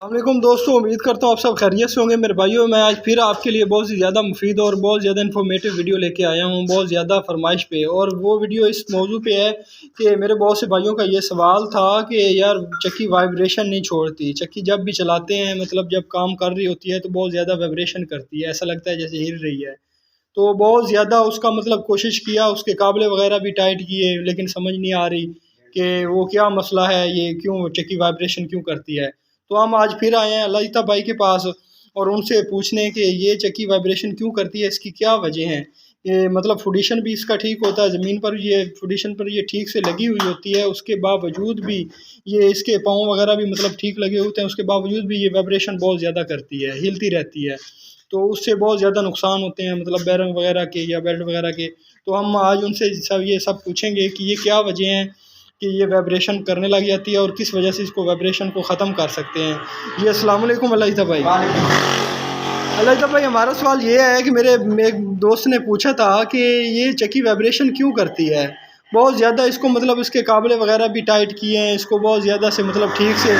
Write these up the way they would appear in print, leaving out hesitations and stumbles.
वालेकुम दोस्तों, उम्मीद करता हूँ आप सब खैरियत से होंगे। मेरे भाइयों, मैं आज फिर आपके लिए बहुत ही ज़्यादा मुफीद और बहुत ज़्यादा इन्फॉर्मेटिव वीडियो लेके आया हूँ, बहुत ज़्यादा फरमाइश पे। और वो वीडियो इस मौजू पे है कि मेरे बहुत से भाइयों का ये सवाल था कि यार चक्की वाइब्रेशन नहीं छोड़ती। चक्की जब भी चलाते हैं, मतलब जब काम कर रही होती है तो बहुत ज़्यादा वाइब्रेशन करती है, ऐसा लगता है जैसे हिल रही है। तो बहुत ज़्यादा उसका मतलब कोशिश किया, उसके काबले वगैरह भी टाइट किए, लेकिन समझ नहीं आ रही कि वो क्या मसला है, ये क्यों चक्की वाइब्रेशन क्यों करती है। तो हम आज फिर आए हैं ललिता भाई के पास और उनसे पूछने कि ये चक्की वाइब्रेशन क्यों करती है, इसकी क्या वजह है। ये मतलब फुडिशन भी इसका ठीक होता है, ज़मीन पर ये फुडिशन पर ये ठीक से लगी हुई होती है, उसके बावजूद भी ये इसके पाँव वगैरह भी मतलब ठीक लगे होते हैं, उसके बावजूद भी ये वाइब्रेशन बहुत ज़्यादा करती है, हिलती रहती है। तो उससे बहुत ज़्यादा नुकसान होते हैं, मतलब बैरंग वगैरह के या बेल्ट वगैरह के। तो हम आज उनसे सब पूछेंगे कि ये क्या वजह है कि ये वाइब्रेशन करने लग जाती है और किस वजह से इसको वाइब्रेशन को ख़त्म कर सकते हैं। जी अस्सलाम वालेकुम अलाइता भाई। अलाइता भाई, हमारा सवाल ये है कि मेरे एक दोस्त ने पूछा था कि ये चक्की वाइब्रेशन क्यों करती है। बहुत ज़्यादा इसको मतलब इसके काबले वगैरह भी टाइट किए हैं, इसको बहुत ज़्यादा से मतलब ठीक से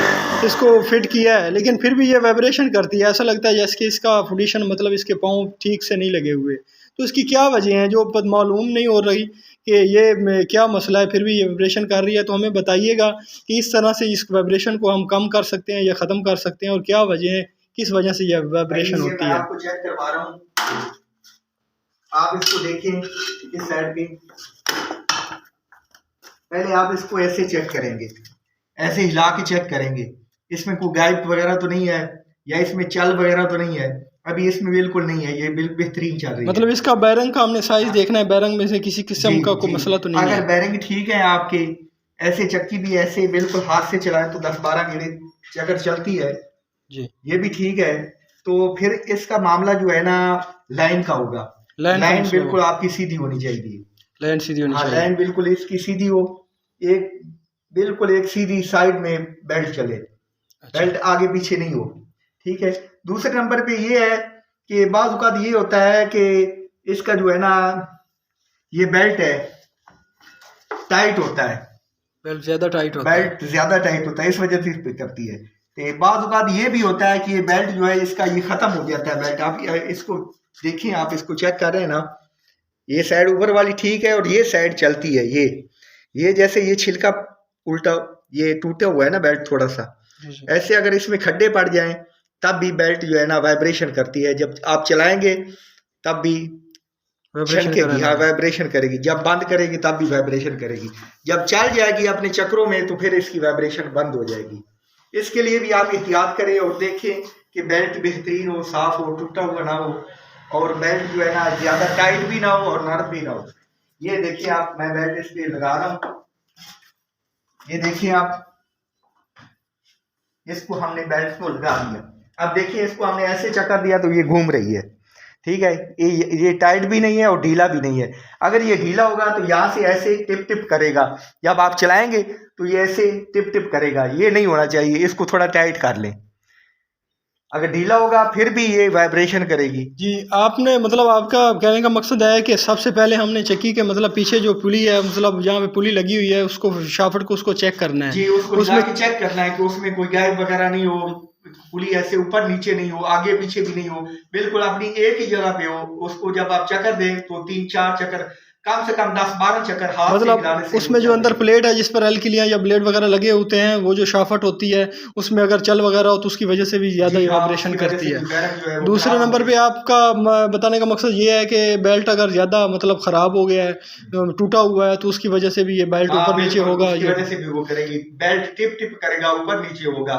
इसको फिट किया है, लेकिन फिर भी ये वाइब्रेशन करती है। ऐसा लगता है जैसे कि इसका फुडिशन मतलब इसके पाँव ठीक से नहीं लगे हुए। तो इसकी क्या वजह है जो मालूम नहीं हो रही कि ये क्या मसला है, फिर भी ये वाइब्रेशन कर रही है। तो हमें बताइएगा कि इस तरह से इस वाइब्रेशन को हम कम कर सकते हैं या ख़त्म कर सकते हैं, और क्या वजह है, किस वजह से यह वाइब्रेशन होती है। आपको चेक करवा रहा हूँ, आप इसको देखें इस साइड पे। पहले आप इसको ऐसे चेक करेंगे, ऐसे हिला के चेक करेंगे, इसमें कोई गाइड वगैरह तो नहीं है या इसमें चल वगैरह तो नहीं है। अभी इसमें बिल्कुल नहीं है, ये बिल्कुल बेहतरीन चल रही है। मतलब इसका बैरंग का हमने साइज देखना है, बैरंग में से किसी किस्म का कोई मसला तो नहीं है। अगर बैरंग ठीक है आपके, ऐसे चक्की भी ऐसे बिल्कुल हाथ से चलाए तो 10-12 गेड़े अगर चलती है जी, ये भी ठीक है, तो फिर इसका मामला जो है ना लाइन का होगा। लाइन बिल्कुल आपकी सीधी होनी चाहिए, लाइन सीधी होनी चाहिए। लाइन बिल्कुल इसकी सीधी हो, एक बिल्कुल एक सीधी साइड में बेल्ट चले। अच्छा। बेल्ट आगे पीछे नहीं हो, ठीक है। दूसरे नंबर पे ये है कि बाज़ औक़ात ये होता है कि इसका जो है ना ये बेल्ट है टाइट होता है, बेल्ट ज़्यादा टाइट होता है, बेल्ट ज़्यादा टाइट होता है, इस वजह से इस पे करती है। तो बाज़ औक़ात ये भी होता है कि ये बेल्ट जो है इसका ये ख़त्म हो जाता है बेल्ट। आप इसको देखिए, आप इसको चेक कर रहे हैं ना, ये साइड ऊपर वाली ठीक है और ये साइड चलती है। ये जैसे ये छिलका उल्टा ये टूटा हुआ है ना बेल्ट थोड़ा सा, ऐसे अगर इसमें खड्डे पड़ जाएं तब भी बेल्ट जो है ना वाइब्रेशन करती है। जब आप चलाएंगे तब भी छनकेगी, हाँ वाइब्रेशन करेगी। जब बंद करेगी तब भी वाइब्रेशन करेगी। जब चल जाएगी अपने चक्रों में तो फिर इसकी वाइब्रेशन बंद हो जाएगी। इसके लिए भी आप एहतियात करें और देखें कि बेल्ट बेहतरीन हो, साफ हो, टूटा हुआ ना हो, और बेल्ट जो है ना ज्यादा टाइट भी ना हो और नरम भी ना हो। ये देखिए आप, मैं बेल्ट इस पे लगा रहा हूँ, ये देखिए आप, इसको हमने बेल्ट को लगा दिया। अब देखिए इसको हमने ऐसे चक्कर दिया तो ये घूम रही है, ठीक है। ये टाइट भी नहीं है और ढीला भी नहीं है। अगर ये ढीला होगा तो यहाँ से ऐसे टिप टिप करेगा, जब आप चलाएंगे तो ये ऐसे टिप टिप करेगा, ये नहीं होना चाहिए। इसको थोड़ा टाइट कर लें। अगर ढीला होगा फिर भी ये वाइब्रेशन करेगी। जी, आपने मतलब आपका कहने का मकसद है कि सबसे पहले हमने चक्की के मतलब पीछे जो पुली है, मतलब जहाँ पे पुली लगी हुई है, उसको शाफ्ट को उसको चेक करना है। जी, उसको उसमें चेक करना है कि उसमें कोई गाइड वगैरह नहीं हो, पुली ऐसे ऊपर नीचे नहीं हो, आगे पीछे भी नहीं हो, बिल्कुल अपनी एक ही जगह पे हो। उसको जब आप चक्कर दें तो 3-4 चक्कर, कम से कम 10-12 चक्कर हाथ मतलब से हिलाने से उसमें जो अंदर प्लेट है जिस पर हल्कियां या ब्लेड वगैरह लगे होते हैं, वो जो शाफट होती है उसमें अगर चल वगैरह हो तो उसकी वजह से भी ज़्यादा वाइब्रेशन करती है। दूसरे नंबर पे आपका बताने का मकसद ये है कि बेल्ट अगर ज़्यादा मतलब ख़राब हो गया है, टूटा हुआ है, तो उसकी वजह से भी ये बेल्ट ऊपर नीचे होगा, उसकी वजह से भी वो करेगी, बेल्ट टिप टिप करेगा, ऊपर नीचे होगा,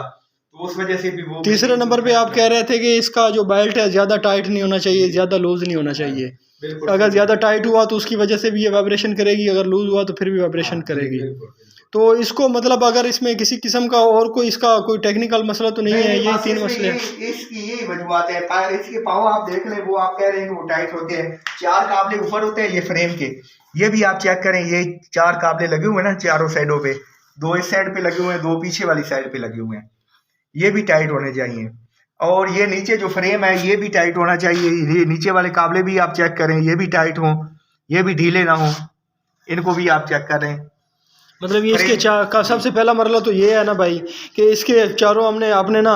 तो उस वजह से भी वो। तीसरे नंबर पे आप कह रहे थे कि इसका जो बेल्ट है ज़्यादा टाइट नहीं होना चाहिए, ज़्यादा लूज नहीं होना चाहिए। अगर ज़्यादा टाइट हुआ तो उसकी वजह से भी ये वाइब्रेशन करेगी, अगर लूज हुआ तो फिर भी वाइब्रेशन करेगी। तो इसको मतलब अगर इसमें किसी किस्म का और कोई इसका कोई टेक्निकल मसला तो नहीं है, ये 3 मसले हैं। इसकी यही वजूहत है। इसके पाँव आप देख लें, वो आप कह रहे हैं कि वो टाइट होते हैं, 4 काबले ऊपर होते हैं ये फ्रेम के। ये भी आप चेक करें, ये 4 काबले लगे हुए हैं ना चारों साइडों पे, 2 इस साइड पे लगे हुए हैं, 2 पीछे वाली साइड पे लगे हुए हैं, ये भी टाइट होने चाहिए। और ये नीचे जो फ्रेम है ये भी टाइट होना चाहिए। ये नीचे वाले काबले भी आप चेक करें, ये भी टाइट हों, ये भी ढीले ना हों, इनको भी आप चेक करें। मतलब ये इसके का सबसे पहला मरला तो ये है ना भाई कि इसके चारों हमने अपने ना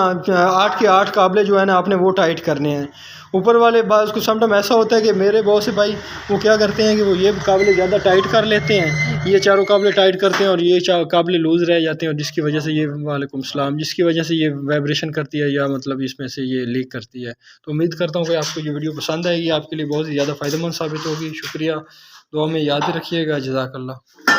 8 के 8 काबले जो है ना आपने वो टाइट करने हैं। ऊपर वाले बाज को समटाइम ऐसा होता है कि मेरे बहुत से भाई वो क्या करते हैं कि वो ये काबले ज़्यादा टाइट कर लेते हैं, ये चारों काबले टाइट करते हैं और ये काबले लूज़ रह जाते हैं, और जिसकी वजह से ये वालेकुम सलाम जिसकी वजह से ये वाइब्रेशन करती है या मतलब इसमें से ये लीक करती है। तो उम्मीद करता हूँ कि आपको ये वीडियो पसंद आएगी, आपके लिए बहुत ही ज़्यादा फ़ायदेमंद साबित होगी। शुक्रिया, दुआ में याद रखिएगा। जज़ाकल्लाह।